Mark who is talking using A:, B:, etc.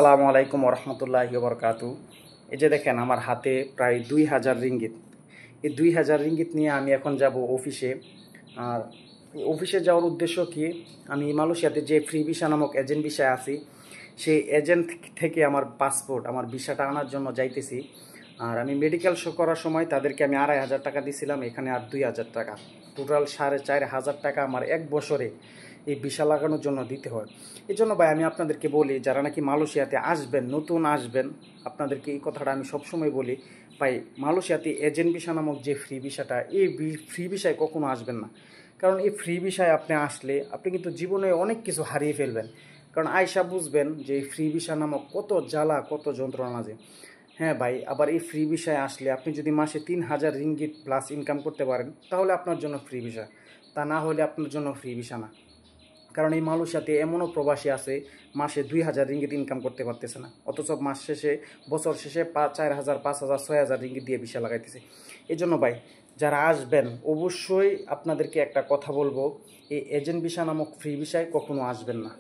A: আসসালামু আলাইকুম রহমতুল্লাহি বরকাতু। এই যে দেখেন আমার হাতে প্রায় 2000 রিঙ্গিত। এই 2000 রিঙ্গিত নিয়ে আমি এখন যাব অফিসে। আর অফিসে যাওয়ার উদ্দেশ্য কি, আমি মালয়েশিয়াতে যে ফ্রি ভিসা নামক এজেন্ট ভিসায় আছি, সেই এজেন্ট থেকে আমার পাসপোর্ট, আমার ভিসাটা আনার জন্য যাইতেছি। আর আমি মেডিকেল শো করার সময় তাদেরকে আমি 2500 টাকা দিয়েছিলাম, এখানে আর 2000 টাকা, টোটাল 4500 টাকা আমার এক বছরে এই ভিসা লাগানোর জন্য দিতে হয়। এই জন্য ভাই আমি আপনাদেরকে বলি, যারা নাকি মালয়েশিয়াতে আসবেন, নতুন আসবেন, আপনাদেরকে এই কথাটা আমি সবসময় বলি, ভাই মালয়েশিয়াতে এজেন্ট ভিসা নামক যে ফ্রি ভিসাটা, এই ফ্রি ভিসায় কখনো আসবেন না। কারণ এই ফ্রি ভিসায় আপনি আসলে আপনি কিন্তু জীবনে অনেক কিছু হারিয়ে ফেলবেন। কারণ আয়সা বুঝবেন যে এই ফ্রি ভিসা নামক কত জ্বালা, কত যন্ত্রণা যে। হ্যাঁ ভাই, আবার এই ফ্রি ভিসায় আসলে আপনি যদি মাসে 3000 রিঙ্গিট প্লাস ইনকাম করতে পারেন, তাহলে আপনার জন্য ফ্রি ভিসা। তা না হলে আপনার জন্য ফ্রি ভিসা না। কারণ এই মালয়েশিয়াতে এমনও প্রবাসী আছে মাসে 2000 রিঙ্গিত ইনকাম করতে পারতেছে না, অথচ মাস শেষে, বছর শেষে 4000, 5000, 6000 রিঙ্গিত দিয়ে ভিসা লাগাইতেছে। এই জন্য ভাই, যারা আসবেন অবশ্যই আপনাদেরকে একটা কথা বলবো, এই এজেন্ট ভিসা নামক ফ্রি ভিসায় কখনো আসবেন না।